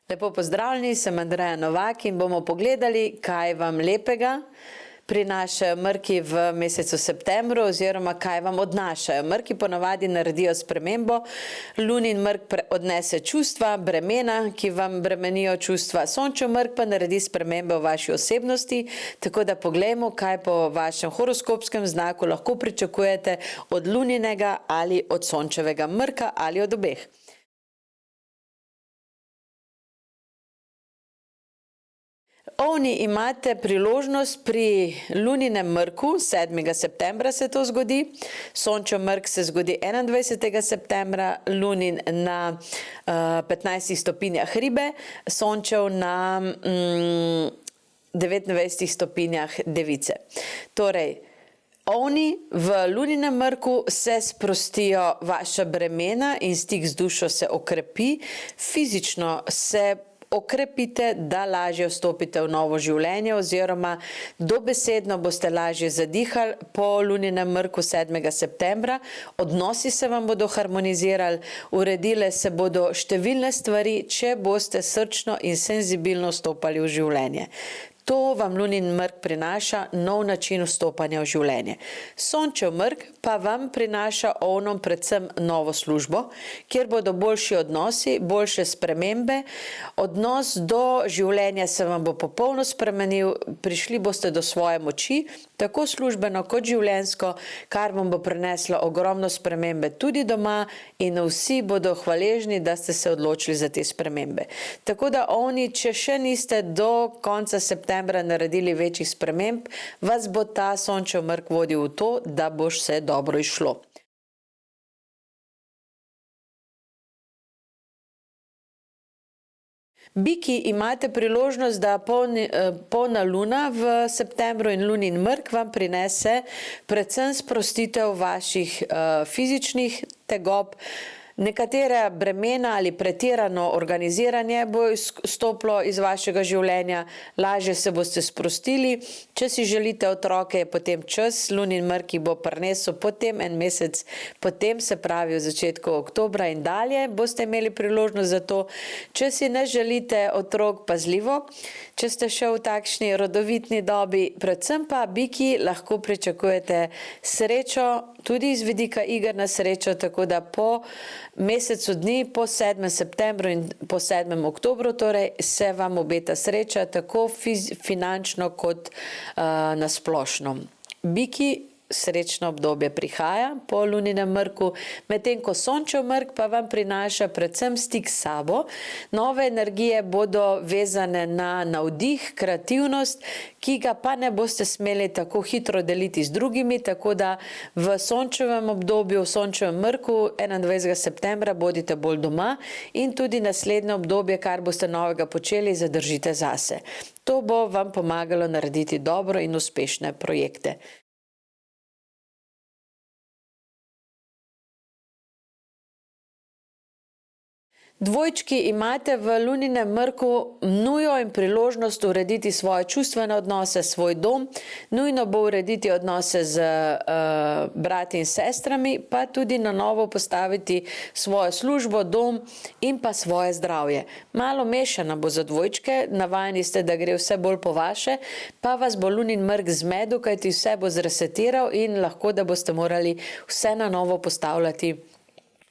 Lepo pozdravljeni, sem Andreja Novak in bomo pogledali, kaj vam lepega prinašajo mrki v mesecu septembru oziroma kaj vam odnašajo. Mrki ponavadi naredijo spremembo, lunin mrk odnese čustva, bremena, ki vam bremenijo čustva. Sončev mrk pa naredi spremembe v vaši osebnosti, tako da poglejmo, kaj po vašem horoskopskem znaku lahko pričakujete od luninega ali od sončevega mrka ali od obeh. Ovni imate priložnost pri luninem mrku, 7. septembra se to zgodi, sončev mrk se zgodi 21. septembra, lunin na 15 stopinjah ribe, sončev na 29 stopinjah device. Torej, ovni v luninem mrku se sprostijo vaša bremena in stik z dušo se okrepi, fizično se okrepite, da lažje vstopite v novo življenje oziroma dobesedno boste lažje zadihali po luninem mrku 7. septembra. Odnosi se vam bodo harmonizirali, uredile se bodo številne stvari, če boste srčno in senzibilno vstopali v življenje. To vam lunin mrk prinaša nov način vstopanja v življenje. Sončev mrk pa vam prinaša ovnom predvsem novo službo, kjer bodo boljši odnosi, boljše spremembe. Odnos do življenja se vam bo popolno spremenil, prišli boste do svoje moči, tako službeno kot življenjsko, kar vam bo prineslo ogromno spremembe tudi doma in vsi bodo hvaležni, da ste se odločili za te spremembe. Tako da ovni, če še niste do konca septembra naredili večjih sprememb, vas bo ta sončev mrk vodil v to, da bo vse dobro išlo. Biki imate priložnost, da polna luna v septembru in lunin mrk vam prinese predvsem sprostitev vaših fizičnih tegob. Nekatere bremena ali pretirano organiziranje bo stopilo iz vašega življenja, lažje se boste sprostili. Če si želite otroke, je potem čas, lunin mrk bo prinesel potem en mesec, potem se pravi v začetku oktobra in dalje, boste imeli priložnost za to. Če si ne želite otrok, pazljivo, če ste še v takšni rodovitni dobi, predvsem pa biki lahko pričakujete srečo, tudi iz vidika iger na srečo, tako da po mesecu dni, po 7. septembru in po 7. oktobru, torej se vam obeta sreča, tako finančno kot na splošno. Biki, srečno obdobje prihaja po luninem mrku, medtem ko sončev mrk pa vam prinaša predvsem stik s sabo. Nove energije bodo vezane na navdih, kreativnost, ki ga pa ne boste smeli tako hitro deliti z drugimi, tako da v sončevem obdobju, v sončevem mrku 21. septembra bodite bolj doma in tudi naslednje obdobje, kar boste novega počeli, zadržite zase. To bo vam pomagalo narediti dobro in uspešne projekte. Dvojčki imate v luninem mrku nujo in priložnost urediti svoje čustvene odnose, svoj dom, nujno bo urediti odnose z brati in sestrami, pa tudi na novo postaviti svojo službo, dom in pa svoje zdravje. Malo mešana bo za dvojčke, navajeni ste, da gre vse bolj po vaše, pa vas bo lunin mrk zmedel, kajti vse bo zresetiral in lahko, da boste morali vse na novo postavljati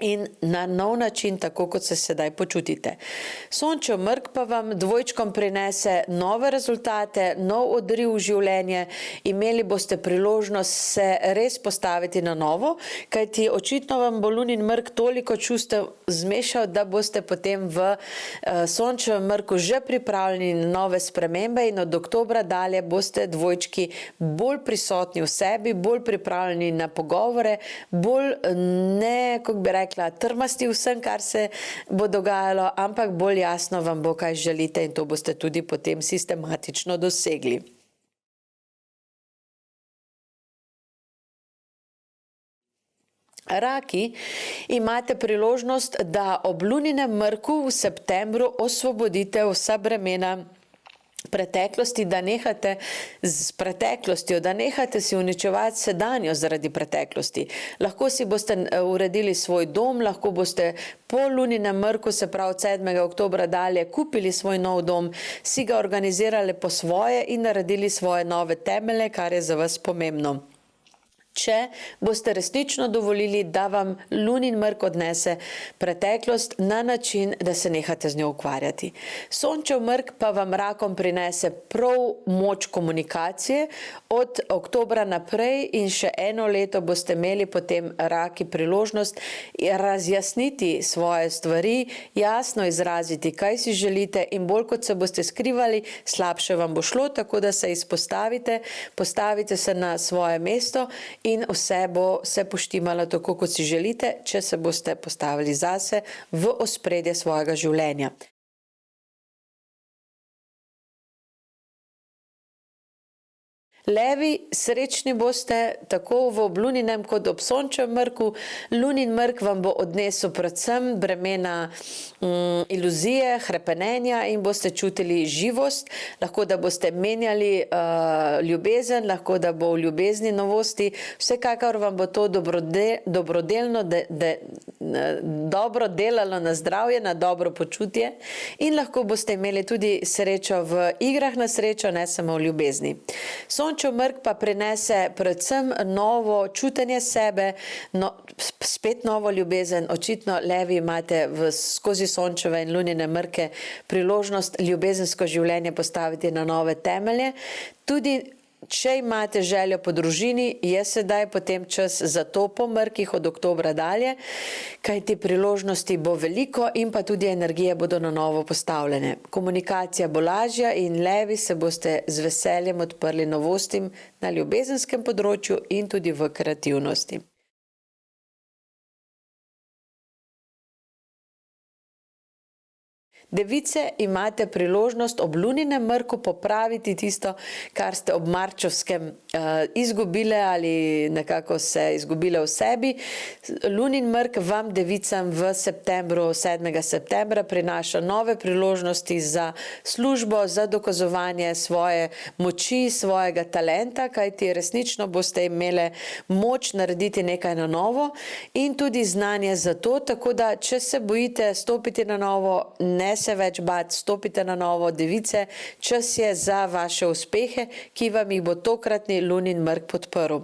in na nov način, tako kot se sedaj počutite. Sončev mrk pa vam dvojčkom prinese nove rezultate, nov odriv v življenje, imeli boste priložnost se res postaviti na novo, kajti očitno vam bo lunin mrk toliko čustev zmešal, da boste potem v sončevem mrku že pripravljeni na nove spremembe in od oktobra dalje boste dvojčki bolj prisotni v sebi, bolj pripravljeni na pogovore, bolj ne, kako bi rekla, trmasti vsem, kar se bo dogajalo, ampak bolj jasno vam bo, kaj želite in to boste tudi potem sistematično dosegli. Raki, imate priložnost, da ob luninem mrku v septembru osvobodite vsa bremena preteklosti, da nehate z preteklostjo, da nehate si uničevati sedanjo zaradi preteklosti. Lahko si boste uredili svoj dom, lahko boste po luninem mrku, se pravi 7. oktobra dalje, kupili svoj nov dom, si ga organizirali po svoje in naredili svoje nove temelje, kar je za vas pomembno. Če boste resnično dovolili, da vam lunin mrk odnese preteklost na način, da se nehate z njo ukvarjati. Sončev mrk pa vam rakom prinese prav moč komunikacije od oktobra naprej in še eno leto boste imeli potem raki priložnost razjasniti svoje stvari, jasno izraziti, kaj si želite in bolj kot se boste skrivali, slabše vam bo šlo, tako da se izpostavite, postavite se na svoje mesto in vse bo se poštimalo tako, kot si želite, če se boste postavili zase v ospredje svojega življenja. Levi, srečni boste tako v obluninem kot ob sončevem mrku. Lunin mrk vam bo odnesel predvsem bremena iluzije, hrepenenja in boste čutili živost. Lahko, da boste menjali ljubezen, lahko, da bo v ljubezni novosti. Vsekakor vam bo to dobrodelno dobro delalo na zdravje, na dobro počutje in lahko boste imeli tudi srečo v igrah na srečo, ne samo v ljubezni. Sončev mrk pa prinese predvsem novo čutenje sebe, spet novo ljubezen. Očitno, levi, imate skozi sončeve in lunine mrke priložnost ljubezensko življenje postaviti na nove temelje. Tudi če imate željo po družini, je sedaj potem čas za to po mrkih od oktobra dalje, kajti priložnosti bo veliko in pa tudi energije bodo na novo postavljene. Komunikacija bo lažja in levi se boste z veseljem odprli novostim na ljubezenskem področju in tudi v kreativnosti. Device, imate priložnost ob luninem mrku popraviti tisto, kar ste ob marčovskem izgubile ali nekako se izgubile v sebi. Lunin mrk vam, devicam, v septembru, 7. septembra prinaša nove priložnosti za službo, za dokazovanje svoje moči, svojega talenta, kajti resnično boste imele moč narediti nekaj na novo in tudi znanje za to, tako da če se bojite stopiti na novo, ne se več bati, stopite na novo, device, čas je za vaše uspehe, ki vam jih bo tokratni lunin mrk podprl.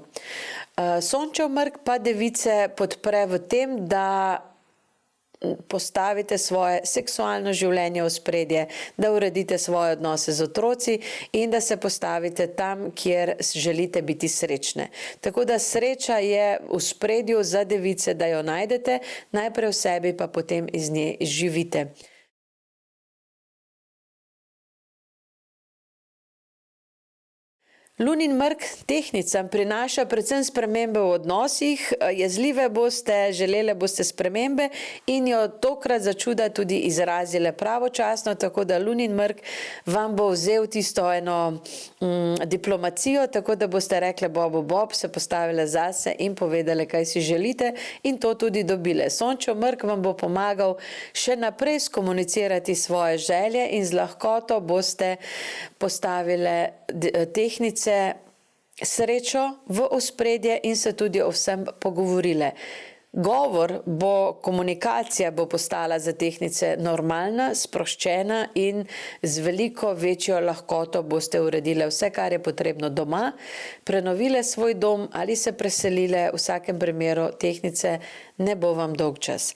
Sončev mrk pa device podpre v tem, da postavite svoje seksualno življenje v spredje, da uredite svoje odnose z otroci in da se postavite tam, kjer želite biti srečne. Tako da sreča je v spredju za device, da jo najdete, najprej v sebi, pa potem iz nje živite. Lunin mrk tehnicam prinaša predvsem spremembe v odnosih, jezljive boste, želele boste spremembe in jo tokrat za čuda tudi izrazile pravočasno, tako da lunin mrk vam bo vzel tisto eno diplomacijo, tako da boste rekle bob, se postavile zase in povedale, kaj si želite in to tudi dobile. Sončev mrk vam bo pomagal še naprej skomunicirati svoje želje in z lahkoto boste postavile tehnice srečo v ospredje in se tudi o vsem pogovorile. Govor bo, komunikacija bo postala za tehnice normalna, sproščena in z veliko večjo lahkoto boste uredile vse, kar je potrebno doma, prenovile svoj dom ali se preselile, v vsakem primeru tehnice ne bo vam dolg čas.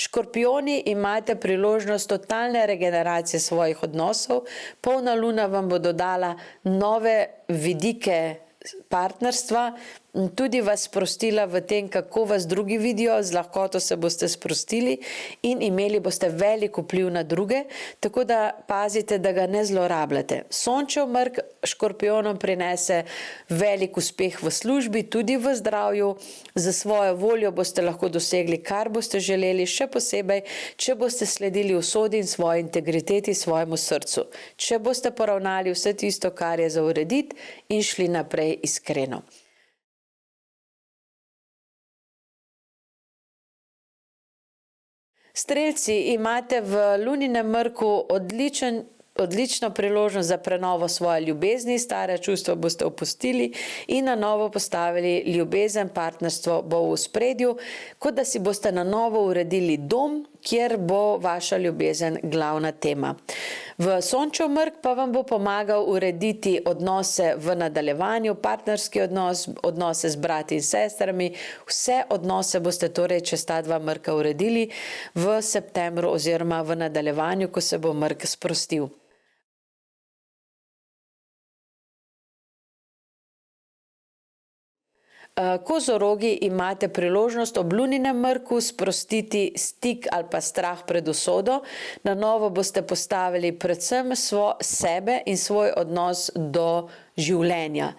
Škorpijoni, imate priložnost totalne regeneracije svojih odnosov. Polna luna vam bo dodala nove vidike partnerstva, tudi vas sprostila v tem, kako vas drugi vidijo, z lahkoto se boste sprostili in imeli boste velik vpliv na druge, tako da pazite, da ga ne zlorabljate. Sončev mrk škorpijonom prinese velik uspeh v službi, tudi v zdravju. Za svojo voljo boste lahko dosegli, kar boste želeli, še posebej, če boste sledili usodi in svoji integriteti, svojemu srcu. Če boste poravnali vse tisto, kar je za urediti in šli naprej iskreno. Strelci, imate v luninem mrku odlično priložnost za prenovo svoje ljubezni, stare čustva boste opustili in na novo postavili ljubezen, partnerstvo bo v ospredju, kot da si boste na novo uredili dom, kjer bo vaša ljubezen glavna tema. V Sončev mrk pa vam bo pomagal urediti odnose v nadaljevanju, partnerski odnos, odnose z brati in sestrami, vse odnose boste torej čez ta dva mrka uredili v septembru oziroma v nadaljevanju, ko se bo mrk sprostil. Kozorogi, imate priložnost ob luninem mrku sprostiti stik ali pa strah pred usodo. Na novo boste postavili predvsem sebe in svoj odnos do življenja.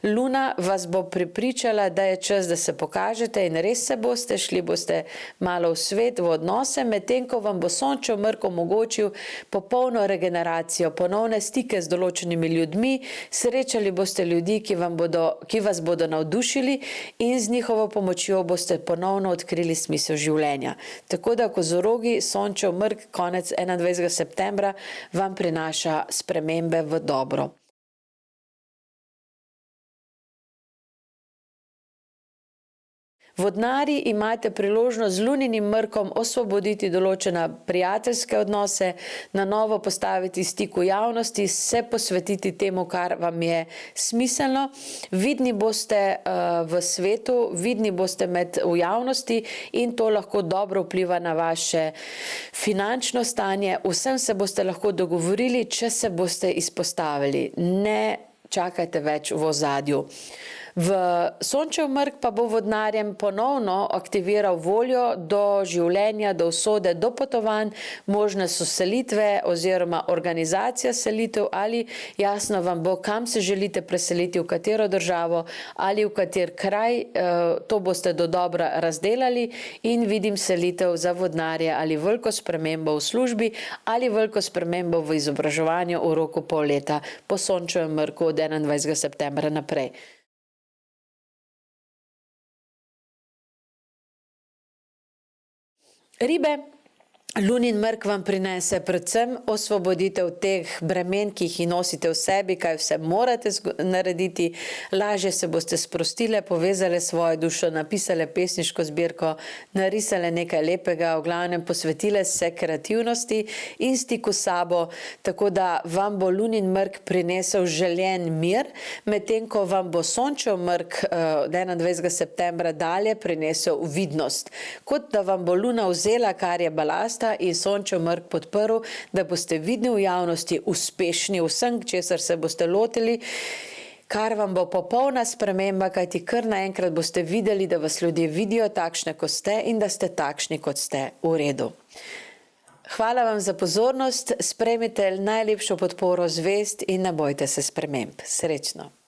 Luna vas bo prepričala, da je čas, da se pokažete in res se boste, šli boste malo v svet, v odnose, medtem ko vam bo Sončev mrk omogočil popolno regeneracijo, ponovne stike z določenimi ljudmi, srečali boste ljudi, ki vas bodo navdušili in z njihovo pomočjo boste ponovno odkrili smisel življenja. Tako da Kozorogi, Sončev mrk konec 21. septembra vam prinaša spremembe v dobro. Vodnari, imate priložnost z luninim mrkom osvoboditi določene prijateljske odnose, na novo postaviti stik v javnosti, se posvetiti temu, kar vam je smiselno. Vidni boste v svetu, vidni boste v javnosti in to lahko dobro vpliva na vaše finančno stanje. Vsem se boste lahko dogovorili, če se boste izpostavili. Ne čakajte več v ozadju. V Sončev mrk pa bo vodnarjem ponovno aktiviral voljo do življenja, do usode, do potovanj, možne so selitve oziroma organizacija selitev ali jasno vam bo, kam se želite preseliti, v katero državo ali v kater kraj, to boste dodobra razdelali in vidim selitev za vodnarje ali veliko spremembo v službi ali veliko spremembo v izobraževanju v roku pol leta po Sončevem mrku od 21. septembra naprej. Ribe, lunin mrk vam prinese predvsem osvoboditev teh bremen, ki jih nosite v sebi, kaj vse morate narediti, lažje se boste sprostile, povezale svojo dušo, napisale pesniško zbirko, narisale nekaj lepega, v glavnem posvetile se kreativnosti in stiku s sabo, tako da vam bo lunin mrk prinesel željen mir, medtem ko vam bo Sončev mrk 21. septembra dalje prinesel vidnost. Kot da vam bo luna vzela, kar je balast, in Sončev mrk podprl, da boste vidni v javnosti, uspešni v vsem, česar se boste lotili, kar vam bo popolna sprememba, kajti kar naenkrat boste videli, da vas ljudje vidijo takšne, kot ste in da ste takšni, kot ste, v redu. Hvala vam za pozornost, sprejmite najlepšo podporo zvezd in ne bojte se sprememb. Srečno!